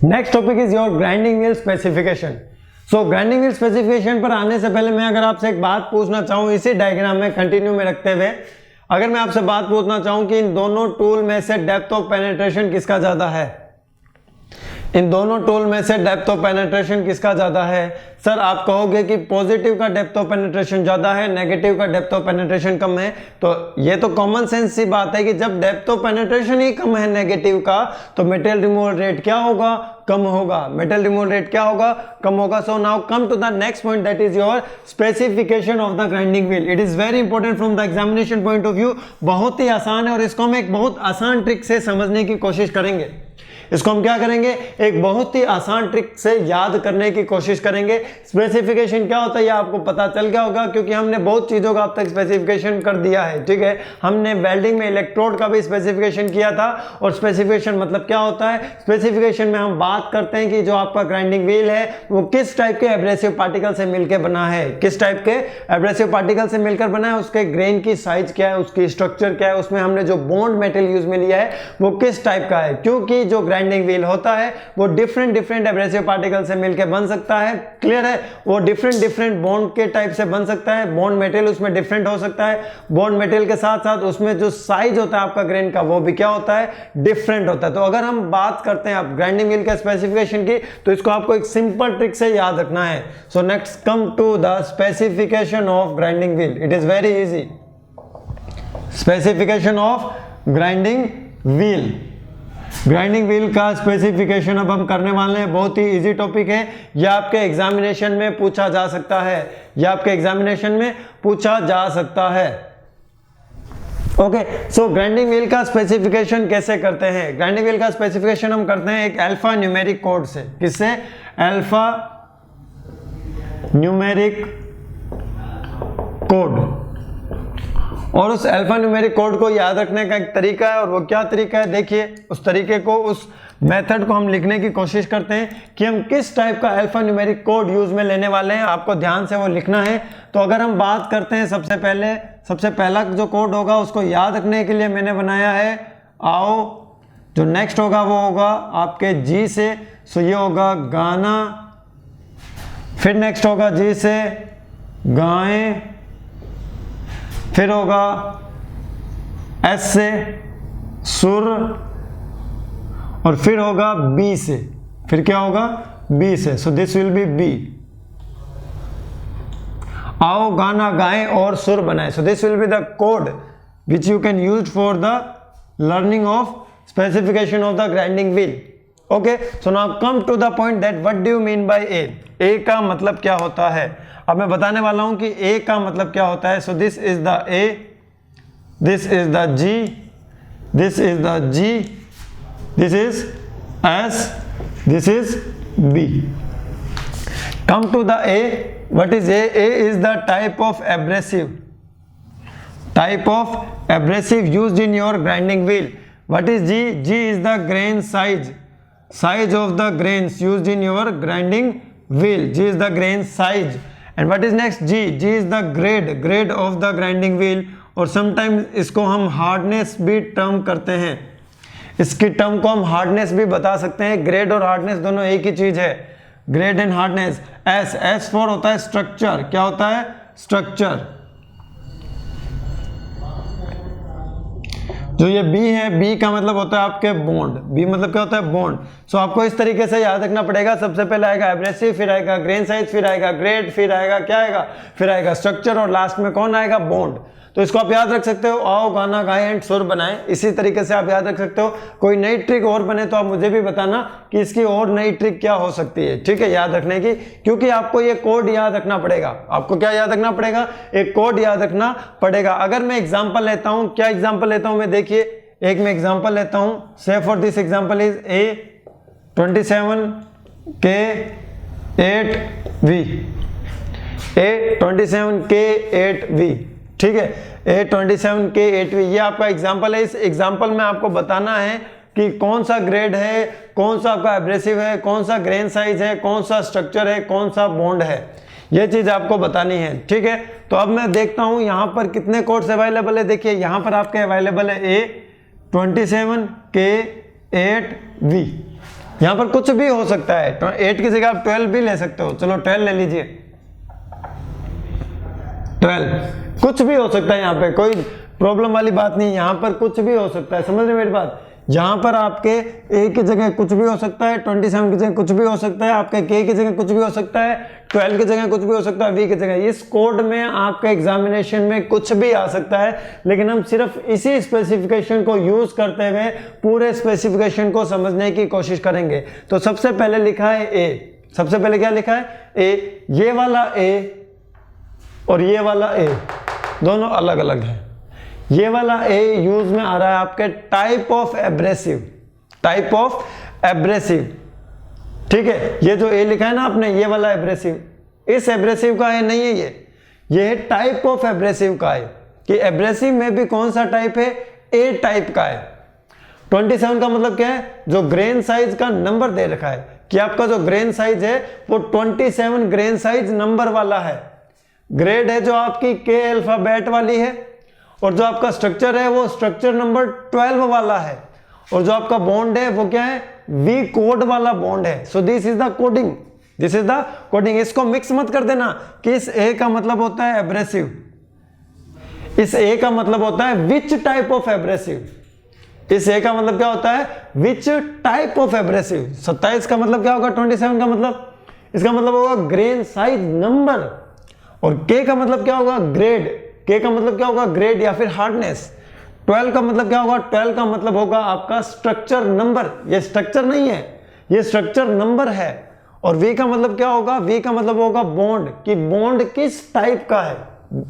Next topic is your grinding wheel specification. So grinding wheel specification पर आने से पहले मैं अगर आपसे एक बात पूछना चाहूँ, इसी डायग्राम में कंटिन्यू में रखते हुए अगर मैं आपसे बात पूछना चाहूँ कि इन दोनों टूल में से डेप्थ ऑफ पेनिट्रेशन किसका ज़्यादा है, इन दोनों टूल में से डेप्थ ऑफ पेनिट्रेशन किसका ज़्यादा है? सर आप कहोगे कि पॉजिटिव का डेप्थ ऑफ पेनिट्रेशन ज़्यादा है, नेगेटिव का डेप्थ ऑफ पेनिट्रेशन कम है। तो ये तो कॉमन सेंस सी बात है कि जब डेप्थ ऑफ पेनिट्रेशन ही कम है नेगेटिव का, तो मेटेरियल रिमूवल रेट क्या होगा? कम होगा। मेटल रिमूवल रेट क्या होगा? कम होगा। So now come to the next point, that is your specification of the grinding wheel. It is very important from the examination point of view. बहुत ही आसान है और इसको हम एक बहुत आसान ट्रिक से समझने की कोशिश करेंगे। इसको हम क्या करेंगे? एक बहुत ही आसान ट्रिक से याद करने की कोशिश करेंगे। स्पेसिफिकेशन क्या होता है ये आपको पता चल गया होगा, क्योंकि हमने बहुत चीजों का अब तक स्पेसिफिकेशन कर दिया है। ठीक है, हमने वेल्डिंग में इलेक्ट्रोड का भी स्पेसिफिकेशन किया था। और स्पेसिफिकेशन मतलब क्या होता है? स्पेसिफिकेशन में हम बात करते हैं कि जो आपका ग्राइंडिंग व्हील है वो किस टाइप के एब्रेसिव पार्टिकल से मिलकर बना है, किस टाइप के एब्रेसिव पार्टिकल से मिलकर बना है, उसके ग्रेन की साइज क्या है, उसकी स्ट्रक्चर क्या है, उसमें हमने जो बॉन्ड मेटल यूज में लिया है वो किस टाइप का है। क्योंकि जो ग्राइंडिंग व्हील होता है वो डिफरेंट एब्रेसिव पार्टिकल से मिलकर बन सकता है। क्लियर है? वो डिफरेंट बॉन्ड के टाइप से बन सकता है। बॉन्ड मेटेरियल उसमें डिफरेंट हो सकता है। बॉन्ड मेटेरियल के साथ साथ उसमें जो साइज होता है आपका ग्रेन का वो भी क्या होता है? डिफरेंट होता है। तो अगर हम बात करते हैं आप ग्राइंडिंग व्हील के स्पेसिफिकेशन की, तो इसको आपको एक सिंपल ट्रिक से याद रखना है। So next come to the specification of grinding wheel. It is very easy. Specification of grinding wheel. Grinding wheel का स्पेसिफिकेशन अब हम करने वाले हैं। बहुत ही इजी टॉपिक है। यह आपके एग्जामिनेशन में पूछा जा सकता है, यह आपके एग्जामिनेशन में पूछा जा सकता है। ओके, सो ग्राइंडिंग व्हील का स्पेसिफिकेशन कैसे करते हैं? ग्राइंडिंग व्हील का स्पेसिफिकेशन हम करते हैं एक अल्फा न्यूमेरिक कोड से। किससे? Alpha numeric code. और उस अल्फा न्यूमेरिक कोड को याद रखने का एक तरीका है, और वो क्या तरीका है? देखिए, उस तरीके को, उस मेथड को हम लिखने की कोशिश करते हैं कि हम किस टाइप का अल्फा न्यूमेरिक कोड यूज में लेने वाले हैं। आपको ध्यान से वो लिखना है। तो अगर हम बात करते हैं सबसे पहला जो कोड होगा उसको याद रखने के लिए मैंने बनाया है आओ। जो नेक्स्ट होगा वो होगा आपके जी से। सो ये होगा गाना, फिर नेक्स्ट होगा जी से गाएं, फिर होगा एस से सुर, और फिर होगा बी से। फिर क्या होगा? बी से। So this will be B. आओ गाना गाएं और सुर बनाएं। So this will be the code which you can use for the learning of specification of the grinding wheel. Okay, so now come to the point that what do you mean by A. A का मतलब क्या होता है? अब मैं बताने वाला हूं कि ए का मतलब क्या होता है। So this is the A, this is the G, this is the G, this is S, this is B. Come to the A, what is A? A is the type of abrasive used in your grinding wheel. What is G? G is the grain size of the grains used in your grinding wheel. G is the grain size. And what is next? G is the grade of the grinding wheel. और sometimes इसको हम hardness भी term करते हैं। इसकी term को हम hardness भी बता सकते हैं। grade और hardness दोनों एक ही चीज है। grade and hardness। S for होता है structure। क्या होता है? structure। जो ये B है, B का मतलब होता है आपके बॉन्ड। B मतलब क्या होता है? बॉन्ड। सो आपको इस तरीके से याद रखना पड़ेगा। सबसे पहले आएगा एब्रेसिव, फिर आएगा ग्रेन साइज, फिर आएगा ग्रेड, फिर आएगा क्या आएगा? फिर आएगा स्ट्रक्चर, और लास्ट में कौन आएगा? बॉन्ड। तो इसको आप याद रख सकते हो। आओ गाना गाएं एंड सुर बनाएं। इसी तरीके से आप याद रख सकते हो। कोई नई ट्रिक और बने तो आप मुझे भी बताना कि इसकी और नई ट्रिक क्या हो सकती है। ठीक है, याद रखने की, क्योंकि आपको ये कोड याद रखना पड़ेगा। आपको क्या याद रखना पड़ेगा? एक कोड याद रखना पड़ेगा। अगर मैं एग्जाम्पल लेता हूं, क्या एग्जाम्पल लेता हूं मैं? देखिए, एक मैं एग्जाम्पल लेता हूं। से for this example is A27K8V। A27K8V। ठीक है, A27K8V ये आपका एग्जाम्पल है। इस एग्जाम्पल में आपको बताना है कि कौन सा ग्रेड है, कौन सा आपका एब्रेसिव है, कौन सा ग्रेन साइज है, कौन सा स्ट्रक्चर है, कौन सा बॉन्ड है। ये चीज आपको बतानी है। ठीक है, तो अब मैं देखता हूं यहां पर कितने कोड्स अवेलेबल है। देखिए, यहां पर आपके अवेलेबल है A27K8V। यहाँ पर कुछ भी हो सकता है, 8 की जगह आप 12 भी ले सकते हो, चलो 12 ले लीजिए, 12 कुछ भी हो सकता है, यहाँ पे कोई प्रॉब्लम वाली बात नहीं, यहाँ पर कुछ भी हो सकता है, समझ रहे मेरी बात। यहाँ पर आपके ए की जगह कुछ भी हो सकता है, 27 की जगह कुछ भी हो सकता है, आपके के की जगह कुछ भी हो सकता है, 12 की जगह कुछ भी हो सकता है, वी की जगह। इस कोड में आपके एग्जामिनेशन में कुछ भी आ सकता है, लेकिन हम सिर्फ इसी स्पेसिफिकेशन को यूज करते हुए पूरे स्पेसिफिकेशन को समझने की कोशिश करेंगे। तो सबसे पहले लिखा है ए, सबसे पहले क्या लिखा है ए, ये वाला ए और ये वाला ए दोनों अलग अलग है। ये वाला ए यूज में आ रहा है आपके type of abrasive, type of abrasive, ठीक है। ये जो ए लिखा है ना आपने, ये वाला एब्रेसिव, इस एब्रेसिव का है नहीं है, ये है टाइप ऑफ एब्रेसिव का है, कि एब्रेसिव में भी कौन सा टाइप है, ए टाइप का है। 27 का मतलब क्या है, जो ग्रेन साइज का नंबर दे रखा है, कि आपका जो ग्रेन साइज है वो 27 ग्रेन साइज नंबर वाला है। ग्रेड है जो आपकी के अल्फाबेट वाली है, और जो आपका स्ट्रक्चर है वो स्ट्रक्चर नंबर 12 वाला है, और जो आपका बॉन्ड है वो क्या है, वी कोड वाला बॉन्ड है। So this is the coding, this is the coding. इसको मिक्स मत कर देना कि इस ए का मतलब होता है एब्रेसिव, इस ए का मतलब होता है विच टाइप ऑफ एब्रेसिव, इस ए का मतलब क्या होता है, विच टाइप ऑफ एब्रेसिव। 27 का मतलब क्या होगा, 27 का मतलब, इसका मतलब होगा ग्रेन साइज नंबर, और के का मतलब क्या होगा, ग्रेड, के का मतलब क्या होगा, ग्रेड या फिर हार्डनेस। 12 का मतलब क्या होगा, 12 का मतलब होगा आपका स्ट्रक्चर नंबर, ये स्ट्रक्चर नहीं है, ये स्ट्रक्चर नंबर है। और वी का मतलब क्या होगा, वी का मतलब होगा बॉन्ड, कि बॉन्ड किस टाइप का है,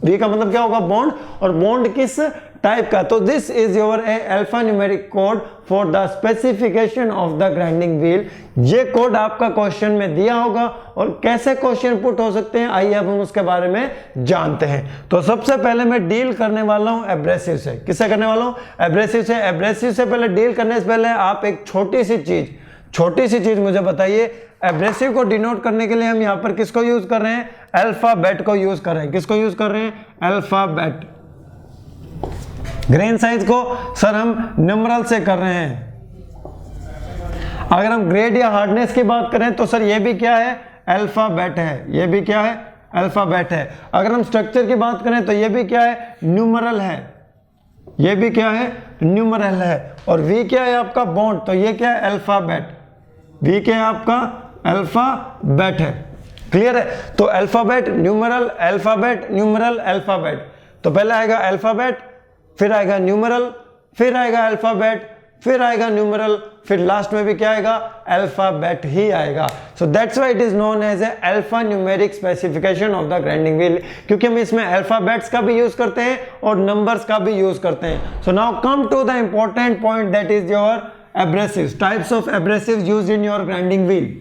वी का मतलब क्या होगा, बॉन्ड, और बॉन्ड किस टाइप का। तो this is your A alpha numeric code for the specification of the grinding wheel. ये कोड आपका क्वेश्चन में दिया होगा, और कैसे क्वेश्चन पुट हो सकते हैं आइए अब हम उसके बारे में जानते हैं। तो सबसे पहले मैं डील करने वाला हूं एब्रेसिव से। किससे करने वाला हूं, एब्रेसिव से। एब्रेसिव से पहले डील करने से पहले आप एक छोटी सी चीज मुझे बताइए, एब्रेसिव को डिनोट करने के लिए हम यहां पर किसको यूज कर रहे हैं, अल्फाबेट को यूज कर रहे हैं। किसको यूज कर रहे हैं, अल्फाबेट। ग्रेन साइज को सर हम न्यूमरल से कर रहे हैं। अगर हम ग्रेड या हार्डनेस की बात करें तो सर ये भी क्या है, अल्फाबेट है, ये भी क्या है, अल्फाबेट है। अगर हम स्ट्रक्चर की बात करें तो ये भी क्या है, न्यूमरल है, ये भी क्या है, न्यूमरल है। और वी क्या है आपका, बॉन्ड, तो ये क्या है, अल्फाबेट, वी क्या है आपका, अल्फाबेट है। क्लियर है। तो alphabet, numeral, alphabet, numeral, alphabet. तो पहले आएगा अल्फाबेट, फिर आएगा न्यूमरल, फिर आएगा अल्फाबेट, फिर आएगा न्यूमरल, फिर लास्ट में भी क्या आएगा, अल्फाबेट ही आएगा। So that's why it is known as a alpha numeric specification of the grinding wheel, क्योंकि हम इसमें अल्फाबेट्स का भी यूज करते हैं और नंबर्स का भी यूज करते हैं। So now come to the important point, that is your abrasives, types of abrasives used in your grinding wheel.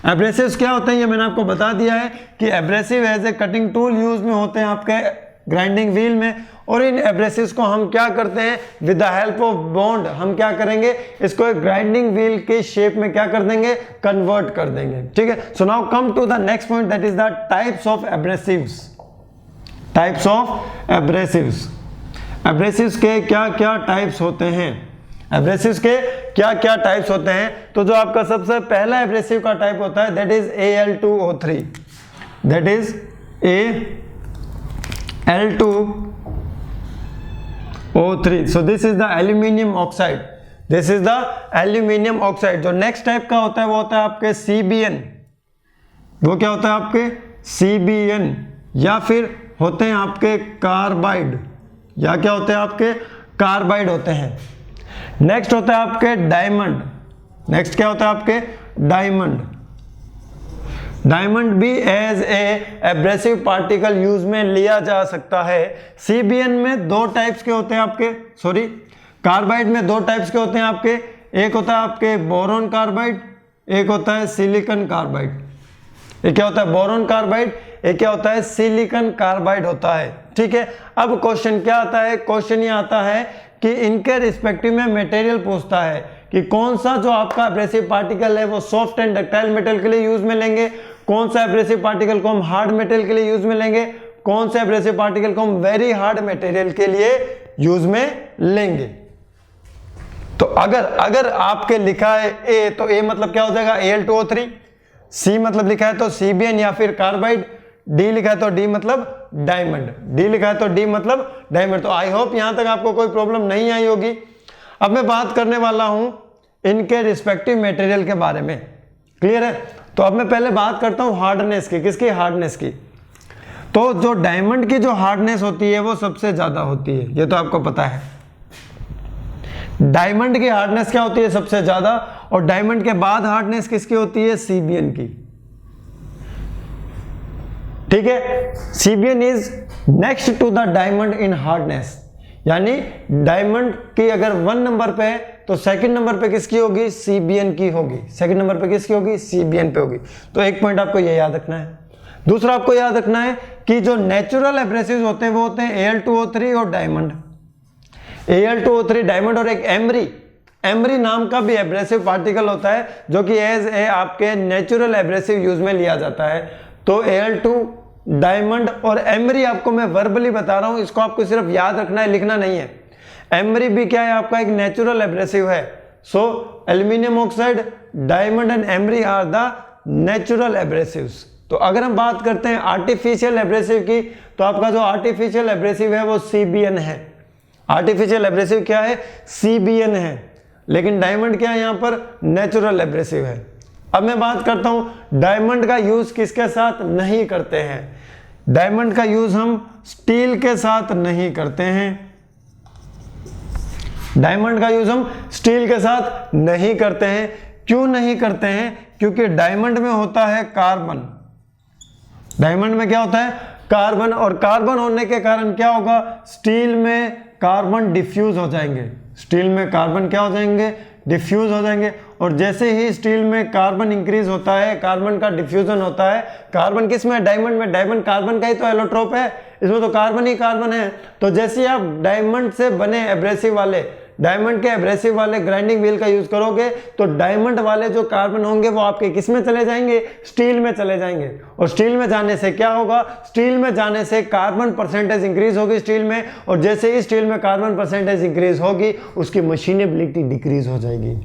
Abrasives क्या होते हैं ये मैंने आपको बता दिया है कि abrasive as a cutting tool use में होते हैं आपके ग्राइंडिंग व्हील में। और इन एब्रेसिव्स को हम क्या करते हैं, with the help of bond हम क्या करेंगे, इसको एक ग्राइंडिंग व्हील के शेप में क्या कर देंगे, कन्वर्ट कर देंगे। ठीक है। So now come to the next point, that is the types of abrasives. Types of abrasives, abrasives के क्या क्या टाइप्स होते हैं, एब्रेसिव्स के क्या क्या टाइप्स होते हैं। तो जो आपका सबसे पहला एब्रेसिव का टाइप होता है that is Al2O3, that is Al2O3। So this is the aluminium oxide, this is the aluminium oxide. जो नेक्स्ट टाइप का होता है वो होता है आपके CBN, वो क्या होता है आपके CBN, या फिर होते हैं आपके कार्बाइड, या क्या होते हैं आपके कार्बाइड होते हैं। नेक्स्ट होता है आपके डायमंड, नेक्स्ट क्या होता है आपके डायमंड। डायमंड भी as a abrasive particle use में लिया जा सकता है। CBN में दो टाइप्स के होते हैं आपके, सॉरी कार्बाइड में दो टाइप्स के होते हैं आपके, एक होता है आपके बोरॉन कार्बाइड, एक होता है सिलिकॉन कार्बाइड। ये क्या होता है, बोरॉन कार्बाइड, एक क्या होता है, सिलिकॉन कार्बाइड होता है। ठीक है। अब क्वेश्चन क्या आता है, क्वेश्चन ये आता है कि इनके रिस्पेक्टिव में मटेरियल पूछता है कि कौन सा जो आपका एब्रेसिव पार्टिकल है वो सॉफ्ट एंड डक्टाइल मेटल के लिए यूज में लेंगे, कौन सा एब्रेसिव पार्टिकल को हम हार्ड मेटल के लिए यूज में लेंगे, कौन सा एब्रेसिव पार्टिकल को हम वेरी हार्ड मटेरियल के लिए यूज में लेंगे। तो अगर आपके लिखा है ए, तो ए मतलब क्या हो जाएगा Al2O3, सी मतलब लिखा है तो CBN या फिर कार्बाइड, डी लिखा है तो डी मतलब डायमंड, डी लिखा है तो डी मतलब डायमंड। तो आई होप यहां तक आपको कोई प्रॉब्लम नहीं आई होगी। अब मैं बात करने वाला हूं इनके रिस्पेक्टिव मटेरियल के बारे में, क्लियर है। तो अब मैं पहले बात करता हूं हार्डनेस की, किसकी, हार्डनेस की। तो जो डायमंड की जो हार्डनेस होती है वो सबसे ज्यादा होती है, ये तो आपको पता है। डायमंड की हार्डनेस क्या होती है, सबसे ज्यादा, और डायमंड के बाद हार्डनेस किसकी होती है, CBN की, ठीक है। CBN is next to the diamond in hardness, यानी डायमंड की अगर 1 नंबर पे है तो सेकंड नंबर पे किसकी होगी, CBN की होगी, सेकंड नंबर पे किसकी होगी, CBN पे होगी। तो एक पॉइंट आपको ये याद रखना है। दूसरा आपको याद रखना है कि जो नेचुरल एब्रेसिव्स होते हैं वो होते हैं Al2O3 और डायमंड, Al2O3 डायमंड, और एक एमरी नाम का भी एब्रेसिव पार्टिकल होता है जो कि एज ए आपके नेचुरल एब्रेसिव यूज में लिया जाता है। तो Al2 डायमंड और एमरी आपको मैं वर्बली बता रहा हूं, इसको आपको सिर्फ याद रखना है, लिखना नहीं है। एमरी भी क्या है, आपका एक नेचुरल एब्रेसिव है। So aluminium oxide, diamond and emery are the natural abrasives. तो अगर हम बात करते हैं आर्टिफिशियल एब्रेसिव की, तो आपका जो आर्टिफिशियल एब्रेसिव है वो CBN है। आर्टिफिशियल एब्रेसिव क्या है, CBN है, लेकिन डायमंड क्या है, यहां पर नेचुरल एब्रेसिव है। अब मैं बात करता हूं डायमंड का यूज किसके साथ नहीं करते हैं। डायमंड का यूज हम स्टील के साथ नहीं करते हैं, डायमंड का यूज हम स्टील के साथ नहीं करते हैं। क्यों नहीं करते हैं, क्योंकि डायमंड में होता है कार्बन, डायमंड में क्या होता है, कार्बन, और कार्बन होने के कारण क्या होगा, स्टील में कार्बन डिफ्यूज हो जाएंगे, स्टील में कार्बन क्या हो जाएंगे, डिफ्यूज हो जाएंगे। और जैसे ही स्टील में कार्बन इंक्रीज होता है, कार्बन का डिफ्यूजन होता है, कार्बन किस में, डायमंड में, डायमंड कार्बन का ही तो एलोट्रोप है, इसमें तो कार्बन ही कार्बन है। तो जैसे आप डायमंड से बने एब्रेसिव वाले, डायमंड के एब्रेसिव वाले ग्राइंडिंग व्हील का यूज करोगे तो डायमंड वाले जो कार्बन होंगे वो आपके किस में चले जाएंगे, स्टील में चले जाएंगे। और स्टील में जाने से क्या होगा, स्टील में जाने से कार्बन परसेंटेज इंक्रीज होगी स्टील में, और जैसे ही स्टील में कार्बन परसेंटेज इंक्रीज होगी उसकी मशीनेबिलिटी डिक्रीज हो जाएगी,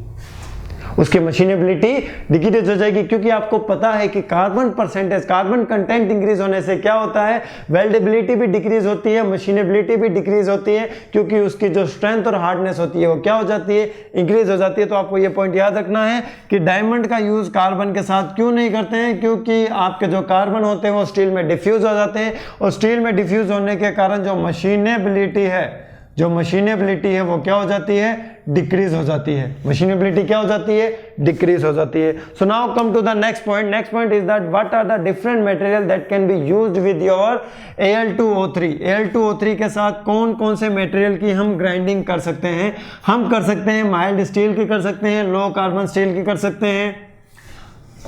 उसकी मशीनेबिलिटी डिक्रीज हो जाएगी। क्योंकि आपको पता है कि carbon percentage, carbon content increase होने से क्या होता है, वेल्डेबिलिटी भी डिक्रीज होती है, मशीनेबिलिटी भी डिक्रीज होती है, क्योंकि उसकी जो स्ट्रेंथ और हार्डनेस होती है वो क्या हो जाती है, इंक्रीज हो जाती है। तो आपको ये पॉइंट याद रखना है कि डायमंड का यूज कार्बन के साथ क्यों नहीं करते हैं, क्योंकि आपके जो कार्बन होते हैं वो स्टील में डिफ्यूज हो जाते हैं, और स्टील में डिफ्यूज होने के कारण जो मशीनेबिलिटी है, जो मशीनेबिलिटी है वो क्या हो जाती है, डिक्रीज हो जाती है। मशीनेबिलिटी क्या हो जाती है, डिक्रीज हो जाती है। So now come to the next point. Next point is that what are the different material that can be used with your Al2O3। Al2O3 के साथ कौन कौन से मटेरियल की हम ग्राइंडिंग कर सकते हैं। हम कर सकते हैं माइल्ड स्टील की कर सकते हैं, लो कार्बन स्टील की कर सकते हैं,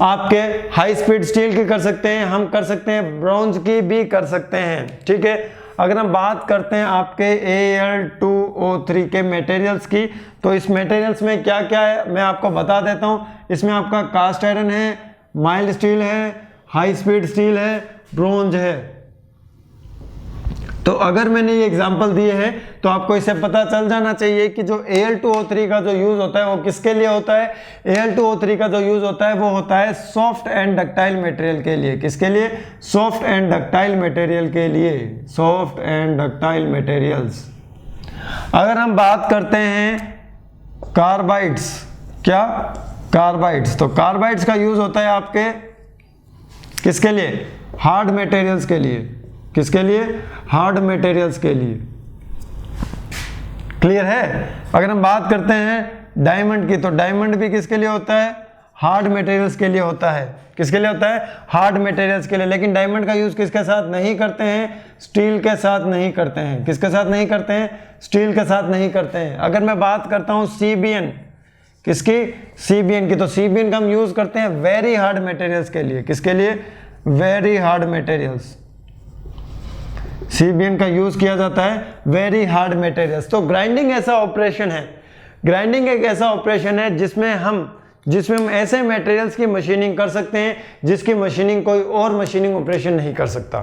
आपके हाई स्पीड स्टील की कर सकते हैं, हम कर सकते हैं ब्रॉन्ज की भी कर सकते हैं, ठीक है। अगर हम बात करते हैं आपके Al2O3 के मटेरियल्स की, तो इस मटेरियल्स में क्या क्या है मैं आपको बता देता हूं। इसमें आपका कास्ट आयरन है, माइल्ड स्टील है, हाई स्पीड स्टील है, ब्रोंज है। तो अगर मैंने ये एग्जांपल दिए हैं तो आपको इससे पता चल जाना चाहिए कि जो Al2O3 का जो यूज होता है वो किसके लिए होता है। Al2O3 का जो यूज होता है वो होता है सॉफ्ट एंड डक्टाइल मटेरियल के लिए। किसके लिए, सॉफ्ट एंड डक्टाइल मटेरियल के लिए, सॉफ्ट एंड डक्टाइल मटेरियल्स। अगर हम बात करते हैं कार्बाइड्स, क्या, कार्बाइड्स, तो कार्बाइड्स का यूज होता है आपके किसके लिए, हार्ड मटेरियल्स के लिए। किसके लिए, हार्ड मटेरियल्स के लिए। क्लियर है। अगर हम बात करते हैं डायमंड की, तो डायमंड भी किसके लिए होता है, हार्ड मटेरियल्स के लिए होता है। किसके लिए होता है, हार्ड मटेरियल्स के लिए। लेकिन डायमंड का यूज किसके साथ नहीं करते हैं, स्टील के साथ नहीं करते हैं। किसके साथ नहीं करते हैं, स्टील के साथ नहीं करते हैं। अगर मैं बात करता हूं CBN, किसकी, CBN की, तो CBN का हम यूज करते हैं वेरी हार्ड मटेरियल्स के लिए। किसके लिए, वेरी हार्ड मटेरियल्स। CBN का यूज किया जाता है वेरी हार्ड मटेरियल्स। तो ग्राइंडिंग ऐसा ऑपरेशन है, ग्राइंडिंग एक ऐसा ऑपरेशन है जिसमें हम ऐसे मटेरियल्स की मशीनिंग कर सकते हैं जिसकी मशीनिंग कोई और मशीनिंग ऑपरेशन नहीं कर सकता।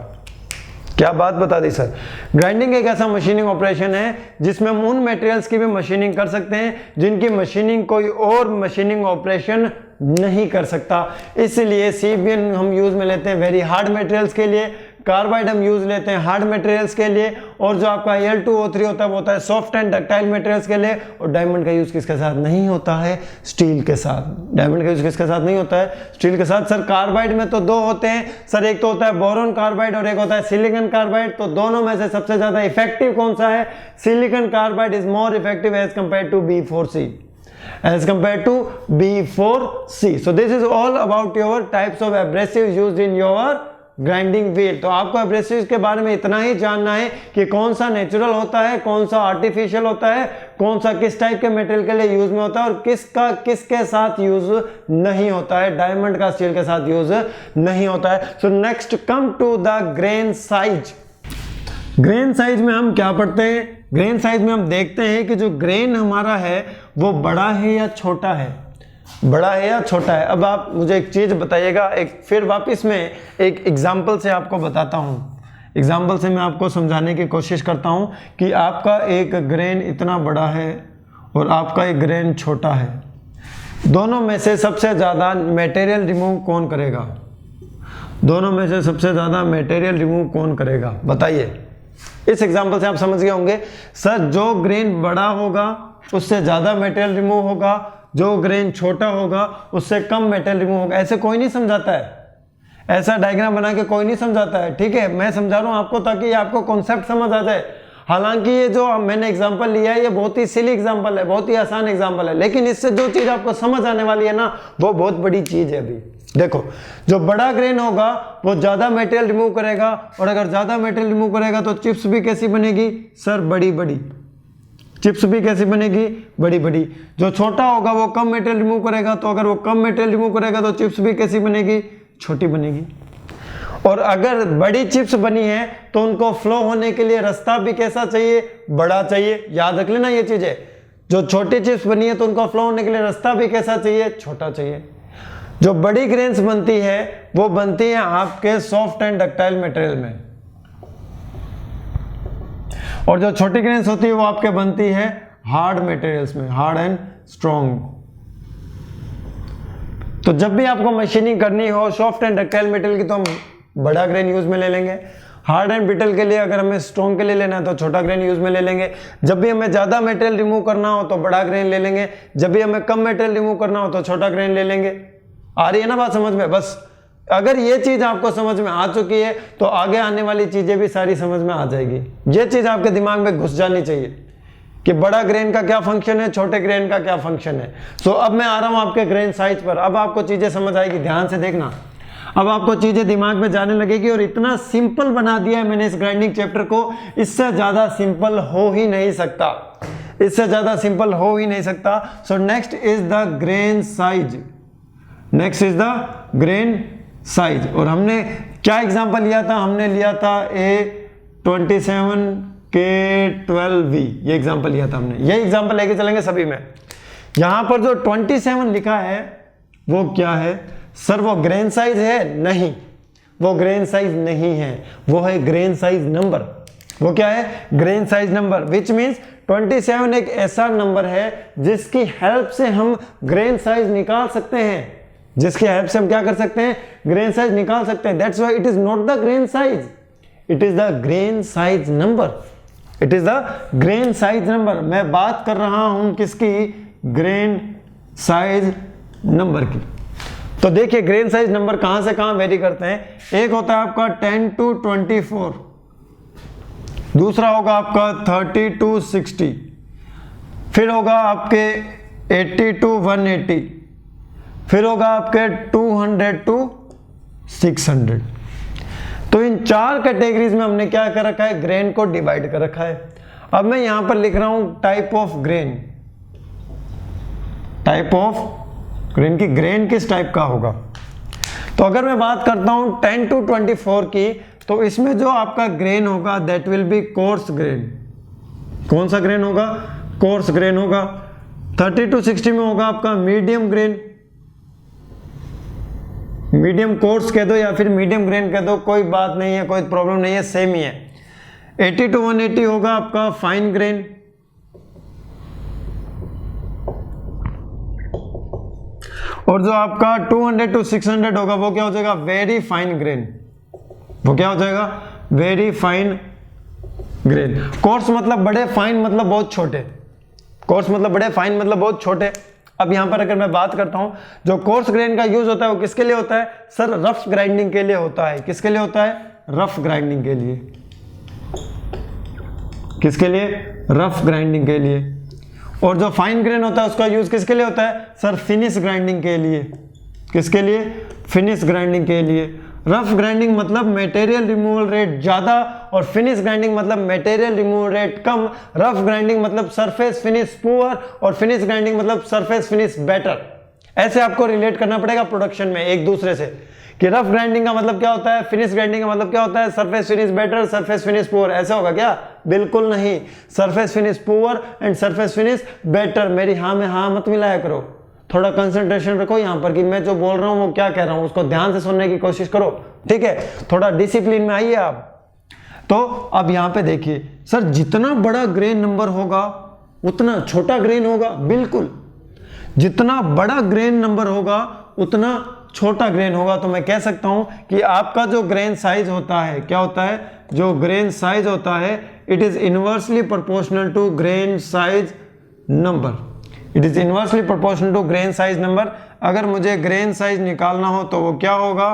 क्या बात बता दी सर। ग्राइंडिंग एक ऐसा मशीनिंग ऑपरेशन है जिसमें हम उन मटेरियल्स की भी मशीनिंग कर सकते हैं जिनकी मशीनिंग कोई और मशीनिंग ऑपरेशन नहीं कर सकता। इसलिए CBN हम यूज में लेते हैं वेरी हार्ड मटेरियल्स के लिए, कार्बाइड हम यूज लेते हैं हार्ड मटेरियल्स के लिए, और जो आपका Al2O3 होता है वो होता है सॉफ्ट एंड डक्टाइल मटेरियल्स के लिए। और डायमंड का यूज किसके साथ नहीं होता है? स्टील के साथ। डायमंड का यूज किसके साथ नहीं होता है? स्टील के साथ। सर कार्बाइड में तो दो होते हैं सर, एक तो होता है बोरॉन कार्बाइड और एक होता है सिलिकॉन कार्बाइड। तो दोनों में से सबसे ज्यादा इफेक्टिव कौन सा है? Silicon carbide is more effective as compare to B4C, as compared to B4C. So this is all about your types of abrasives used in your grinding wheel. तो आपको abrasives के बारे में इतना ही जानना है कि कौन सा नेचुरल होता है, कौन सा आर्टिफिशियल होता है, कौन सा किस टाइप के मटेरियल के लिए यूज में होता है और किसका किसके साथ यूज नहीं होता है। डायमंड का स्टील के साथ यूज नहीं होता है। So next come to the grain size. Grain size में हम क्या पढ़ते हैं? ग्रेन साइज में हम देखते हैं कि जो ग्रेन हमारा है वो बड़ा है या छोटा है, बड़ा है या छोटा है। अब आप मुझे एक चीज बताइएगा, एक फिर वापस में एक एग्जांपल से आपको बताता हूं। एग्जांपल से मैं आपको समझाने की कोशिश करता हूं कि आपका एक ग्रेन इतना बड़ा है और आपका एक ग्रेन छोटा है, दोनों में से सबसे ज्यादा मटेरियल रिमूव कौन करेगा? दोनों में से सबसे ज्यादा मटेरियल रिमूव कौन करेगा? बताइए। इस एग्जांपल से आप समझ गए होंगे सर, जो ग्रेन बड़ा होगा उससे ज्यादा मटेरियल रिमूव होगा, जो ग्रेन छोटा होगा उससे कम मटेरियल रिमूव होगा। ऐसे कोई नहीं समझाता है, ऐसा डायग्राम बना के कोई नहीं समझाता है। ठीक है, मैं समझा रहा हूं आपको ताकि ये आपको कॉन्सेप्ट समझ आ जाए। हालांकि ये जो मैंने एग्जांपल लिया है ये बहुत ही सिली एग्जांपल है, बहुत ही आसान एग्जांपल है, लेकिन इससे जो चीज आपको समझ आने वाली है ना वो बहुत बड़ी चीज है। अभी देखो, जो बड़ा ग्रेन होगा वो ज्यादा मटेरियल रिमूव करेगा, और अगर ज्यादा मटेरियल रिमूव करेगा तो चिप्स भी कैसी बनेगी सर? बड़ी बड़ी। चिप्स भी कैसी बनेगी? बड़ी बड़ी। जो छोटा होगा वो कम मटेरियल रिमूव करेगा, तो अगर वो कम मटेरियल रिमूव करेगा तो चिप्स भी कैसी बनेगी? छोटी बनेगी। और अगर बड़ी चिप्स बनी है तो उनको फ्लो होने के लिए रास्ता भी कैसा चाहिए? बड़ा चाहिए। याद रख लेना ये चीज है। जो छोटी चिप्स बनी है तो उनको फ्लो होने के लिए रास्ता भी कैसा चाहिए? छोटा चाहिए। जो बड़ी ग्रेन्स बनती है वो बनती है आपके सॉफ्ट एंड डक्टाइल मटेरियल में, और जो छोटी ग्रेन्स होती है वो आपके बनती है हार्ड मटेरियल्स में, हार्ड एंड स्ट्रॉन्ग। तो जब भी आपको मशीनिंग करनी हो सॉफ्ट एंड डक्टाइल मटेरियल की तो हम बड़ा ग्रेन यूज में ले लेंगे। हार्ड एंड ब्रिटल के लिए अगर हमें स्ट्रॉन्ग के लिए लेना है तो छोटा ग्रेन यूज में ले लेंगे। जब भी हमें ज्यादा मटेरियल रिमूव करना हो तो बड़ा ग्रेन ले लेंगे, जब भी हमें कम मटेरियल रिमूव करना हो तो छोटा ग्रेन ले लेंगे। आ रही है ना बात समझ में? बस अगर ये चीज आपको समझ में आ चुकी है तो आगे आने वाली चीजें भी सारी समझ में आ जाएगी। ये चीज आपके दिमाग में घुस जानी चाहिए कि बड़ा ग्रेन का क्या फंक्शन है, छोटे ग्रेन का क्या फंक्शन है। सो अब मैं आ रहा हूं आपके ग्रेन साइज पर। अब आपको चीजें समझ आएगी, ध्यान से देखना। अब आपको चीजें दिमाग में जाने लगेगी, और इतना सिंपल बना दिया है मैंने इस ग्राइंडिंग चैप्टर को, इससे ज्यादा सिंपल हो ही नहीं सकता, इससे ज्यादा सिंपल हो ही नहीं सकता। So next is the grain size, next is the grain size. और हमने क्या एग्जांपल लिया था? हमने लिया था A27K12V, ये एग्जांपल लिया था हमने। ये एग्जांपल लेके चलेंगे सभी में। यहां पर जो 27 लिखा है वो क्या है सर? वो ग्रेन साइज है? नहीं, वो ग्रेन साइज नहीं है, वो है ग्रेन साइज नंबर। वो क्या है? Grain size number, which means 27 एक ऐसा नंबर है जिसकी हेल्प से हम ग्रेन साइज निकाल सकते हैं, जिसकी हेल्प से हम क्या कर सकते हैं? ग्रेन साइज निकाल सकते हैं। That's why it is not the grain size, it is the grain size number, it is the grain size number. मैं बात कर रहा हूं किसकी? ग्रेन साइज नंबर की। तो देखिए ग्रेन साइज नंबर कहां से कहां वेरी करते हैं। एक होता है आपका 10 to 24, दूसरा होगा आपका 30 to 60, फिर होगा आपके 80 to 180, फिर होगा आपके 200 to 600। तो इन चार कैटेगरीज में हमने क्या कर रखा है? ग्रेन को डिवाइड कर रखा है। अब मैं यहां पर लिख रहा हूं type of grain, type of grain की, ग्रेन किस टाइप का होगा। तो अगर मैं बात करता हूं 10 to 24 की, तो इसमें जो आपका ग्रेन होगा that will be coarse grain. कौन सा ग्रेन होगा? कोर्स ग्रेन होगा। 30 to 60 में होगा आपका मीडियम ग्रेन, मीडियम कोर्स कह दो या फिर मीडियम ग्रेन कह दो, कोई बात नहीं है, कोई प्रॉब्लम नहीं है, सेम ही है। 80 to 180 होगा आपका फाइन ग्रेन, और जो आपका 200 to 600 होगा वो क्या हो जाएगा, वेरी फाइन ग्रेन। वो क्या हो जाएगा, वेरी फाइन ग्रेन। कोर्स मतलब बड़े, फाइन मतलब बहुत छोटे। कोर्स मतलब बड़े, फाइन मतलब बहुत छोटे। अब यहां पर अगर मैं बात करता हूं, जो कोर्स ग्रेन का यूज होता है वो किसके लिए होता है सर, रफ ग्राइंडिंग के लिए होता है। किसके लिए होता है, रफ ग्राइंडिंग के लिए। किसके लिए, रफ ग्राइंडिंग के लिए। और जो फाइन ग्रेन होता है उसका यूज किसके लिए होता है सर, फिनिश ग्राइंडिंग के लिए। किसके लिए, फिनिश ग्राइंडिंग के लिए। रफ ग्राइंडिंग मतलब मटेरियल रिमूवल रेट ज्यादा, और फिनिश ग्राइंडिंग मतलब मटेरियल रिमूवल रेट कम। रफ ग्राइंडिंग मतलब सरफेस फिनिश पुअर, और फिनिश ग्राइंडिंग मतलब सरफेस फिनिश बेटर। ऐसे आपको रिलेट करना पड़ेगा प्रोडक्शन में एक दूसरे से, कि रफ ग्राइंडिंग का मतलब क्या होता है, फिनिश ग्राइंडिंग का मतलब क्या होता है, surface finish better, surface finish poor. ऐसा होगा क्या, बिल्कुल नहीं। Surface finish poor and surface finish better. मेरी हाँ में हाँ मत मिलाया करो, थोड़ा कंसंट्रेशन रखो यहाँ पर कि मैं जो बोल रहा हूँ वो क्या कह रहा हूँ, उसको ध्यान से सुनने की कोशिश करो, ठीक है। थोड़ा डिसिप्लिन में आइए आप। तो अब यहाँ पे देखिए सर, जितना बड़ा ग्रेन नंबर होगा उतना छोटा ग्रेन होगा, बिल्कुल। जितना बड़ा ग्रेन नंबर होगा उतना छोटा ग्रेन होगा। तो मैं कह सकता हूं कि आपका जो ग्रेन साइज होता है, क्या होता है, जो ग्रेन साइज होता है, it is inversely proportional to grain size number. It is inversely proportional to grain size number. अगर मुझे ग्रेन साइज निकालना हो तो वो क्या होगा,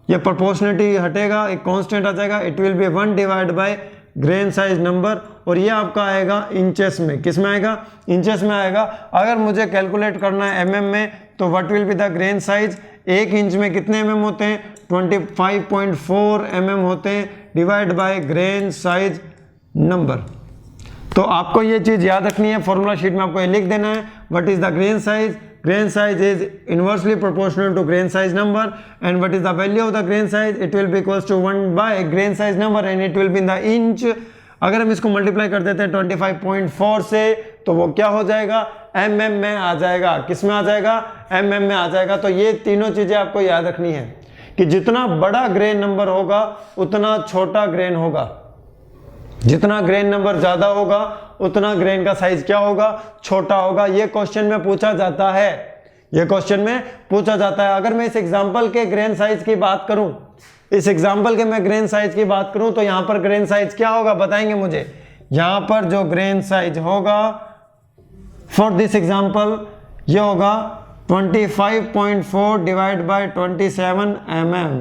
ये प्रोपोर्शनलिटी हटेगा, एक कांस्टेंट आ जाएगा, it will B 1 divide by grain size number, और ये आपका आएगा इंचेस में। किस में आएगा, इंचेस में आएगा। अगर मुझे कैलकुलेट करना है एमएम में, तो what will be the grain size, 1 inch में कितने एमएम होते हैं, 25.4 एमएम होते हैं, divide by grain size number. तो आपको ये चीज याद रखनी है, फॉर्मूला शीट में आपको ये लिख देना है, what is the grain size, grain size is inversely proportional to grain size number, and what is the value of the grain size, it will be equals to 1 by grain size number, and it will be in the inch. अगर हम इसको multiply कर देते हैं 25.4 से, तो वो क्या हो जाएगा, एमएम में आ जाएगा। किस में आ जाएगा, एमएम में आ जाएगा। तो ये तीनों चीजें आपको याद रखनी है कि जितना बड़ा ग्रेन नंबर होगा उतना छोटा ग्रेन होगा, जितना ग्रेन नंबर ज्यादा होगा उतना ग्रेन का साइज क्या होगा, छोटा होगा। ये क्वेश्चन में पूछा जाता है, ये क्वेश्चन में पूछा जाता है। अगर मैं इस एग्जांपल के ग्रेन साइज की बात करूं, इस एग्जांपल के मैं ग्रेन साइज की बात करूं, तो यहां पर ग्रेन साइज क्या होगा बताएंगे मुझे। यहां पर जो ग्रेन साइज होगा फॉर दिस एग्जांपल, ये होगा 25.4 डिवाइड बाय 27 mm,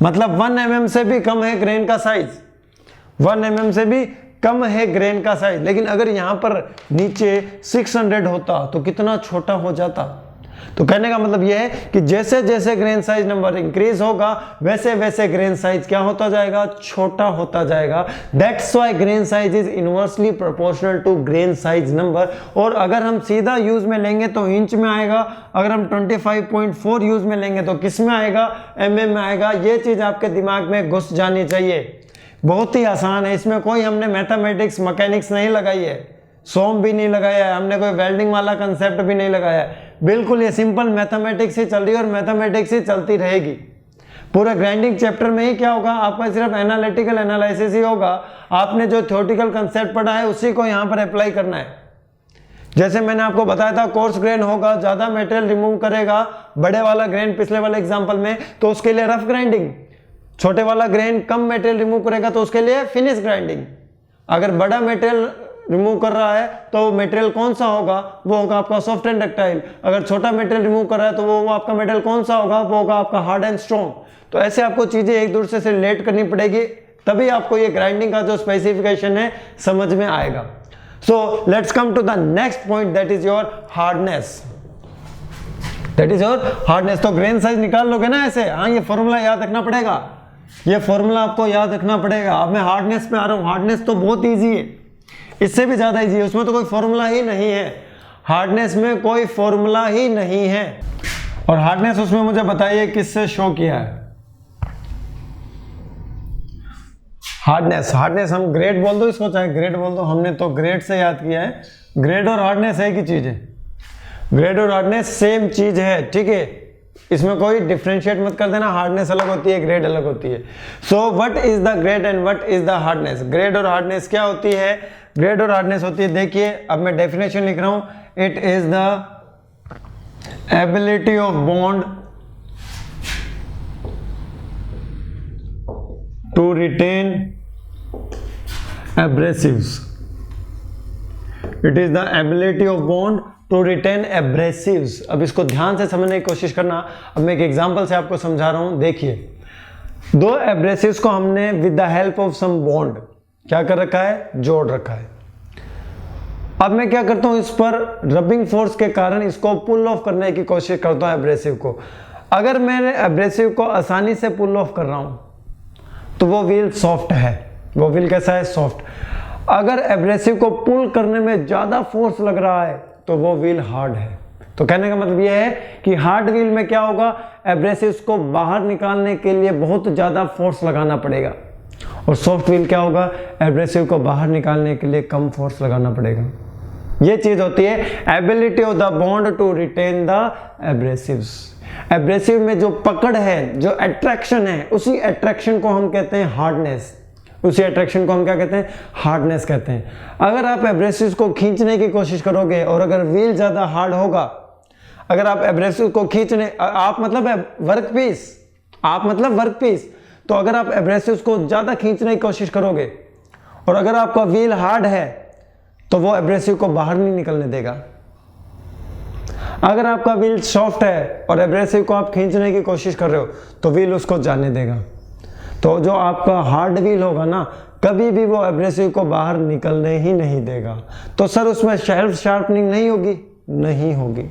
मतलब 1 mm से भी कम है ग्रेन का साइज, 1 mm से भी कम है ग्रेन का साइज। लेकिन अगर यहां पर नीचे 600 होता तो कितना छोटा हो जाता। तो कहने का मतलब यह है कि जैसे जैसे ग्रेन साइज नंबर इंक्रीज होगा वैसे वैसे ग्रेन साइज क्या होता जाएगा, छोटा होता जाएगा। That's why grain size is inversely proportional to grain size number. और अगर हम सीधा यूज में लेंगे तो इंच में आएगा, अगर हम 25.4 यूज में लेंगे तो किस में आएगा, mm में आएगा। ये चीज आपके दिमाग में घुस जानी चाहिए। बहुत ही आसान है, इसमें कोई हमने मैथमेटिक्स मैकेनिक्स नहीं लगाई है, सोम भी नहीं लगाया है, हमने कोई वेल्डिंग वाला कंसेप्ट भी नहीं लगाया है। बिल्कुल ये सिंपल मैथमेटिक्स ही चल रही है और मैथमेटिक्स ही चलती रहेगी। पूरे ग्राइंडिंग चैप्टर में ही क्या होगा, आपका सिर्फ एनालिटिकल एनालिसिस ही होगा। आपने जो थ्योरेटिकल कंसेप्ट पढ़ा है उसी को यहाँ पर अप्लाई करना है। जैसे मैंने आपको बताया था कोर्स ग्रेन होगा, ज्यादा मटेरियल रिमूव करेगा, बड़े वाला ग्रेन पिछले वाले एग्जाम्पल में, तो उसके लिए रफ ग्राइंडिंग। छोटे वाला ग्रेन कम मटेरियल रिमूव करेगा तो उसके लिए फिनिश ग्राइंडिंग। अगर बड़ा मटेरियल रिमूव कर रहा है तो मटेरियल कौन सा होगा, वो होगा आपका सॉफ्ट एंड डक्टाइल। अगर छोटा मटेरियल रिमूव कर रहा है तो वो आपका मटेरियल कौन सा होगा, वो होगा आपका हार्ड एंड स्ट्रॉन्ग। तो ऐसे आपको चीजें एक दूसरे से रिलेट करनी पड़ेगी, तभी आपको ये ग्राइंडिंग का जो स्पेसिफिकेशन है समझ में आएगा। So let's come to the next point, that is your hardness. That is your hardness. तो ग्रेन साइज निकाल लोगे ना ऐसे, हाँ ये फॉर्मूला याद रखना पड़ेगा, ये फॉर्मूला आपको याद रखना पड़ेगा। अब मैं हार्डनेस पे आ रहा हूं। हार्डनेस तो बहुत इजी है, इससे भी ज्यादा इजी है, उसमें तो कोई फॉर्मूला ही नहीं है। हार्डनेस में कोई फॉर्मूला ही नहीं है। और हार्डनेस उसमें मुझे बताइए किससे शो किया है। हार्डनेस, हार्डनेस हम ग्रेड बोल दो इसको, चाहे ग्रेड बोल दो, हमने तो ग्रेड से याद किया है। ग्रेड और हार्डनेस एक ही चीज है, ग्रेड और हार्डनेस सेम चीज है, ठीक है। इसमें कोई डिफरेंशिएट मत कर देना, हार्डनेस अलग होती है, ग्रेड अलग होती है। So what is the grade and what is the hardness? Grade और हार्डनेस क्या होती है? ग्रेड और हार्डनेस होती है, देखिए अब मैं डेफिनेशन लिख रहा हूं, it is the ability of bond to retain abrasives. It is the ability of bond to retain abrasives. अब इसको ध्यान से समझने की कोशिश करना। अब मैं एक एग्जांपल से आपको समझा रहा हूं, देखिए दो एब्रेसिव्स को हमने with the help of some bond क्या कर रखा है? जोड़ रखा है। अब मैं क्या करता हूं, इस पर रबिंग फोर्स के कारण इसको पुल ऑफ करने की कोशिश करता हूं एब्रेसिव को। अगर मैं एब्रेसिव को आसानी से पुल ऑफ कर रहा हूं तो वो व्हील सॉफ्ट है। वो व्हील कैसा है? सॉफ्ट। अगर एब्रेसिव को पुल करने में ज्यादा फोर्स लग रहा है तो वो व्हील हार्ड है। तो कहने का मतलब ये है कि हार्ड व्हील में क्या होगा, एब्रेसिव को बाहर निकालने के लिए बहुत ज्यादा फोर्स लगाना पड़ेगा, और सॉफ्ट व्हील क्या होगा, एब्रेसिव को बाहर निकालने के लिए कम फोर्स लगाना पड़ेगा। ये चीज होती है ability of the bond to retain the abrasives. Abrasive में जो पकड़ है, जो अट्रैक्शन है, उसी अट्रैक्शन को हम कहते हैं हार्डनेस। उसी अट्रैक्शन को हम क्या कहते हैं? हार्डनेस कहते हैं। अगर आप एब्रेसिव को खींचने की कोशिश करोगे और अगर व्हील ज्यादा हार्ड होगा, अगर आप एब्रेसिव को खींचने, आप मतलब वर्कपीस, आप मतलब वर्कपीस, तो अगर आप एब्रेसिव को ज्यादा खींचने की कोशिश करोगे और अगर आपका व्हील हार्ड है तो वो एब्रेसिव को बाहर नहीं निकलने देगा। अगर आपका व्हील सॉफ्ट है और एब्रेसिव को आप खींचने की कोशिश कर रहे हो तो व्हील उसको जाने देगा। तो जो आपका हार्ड व्हील होगा ना, कभी भी वो एब्रेसिव को बाहर निकलने ही नहीं देगा। तो सर उसमें शेल्फ शार्पनिंग नहीं होगी? नहीं होगी,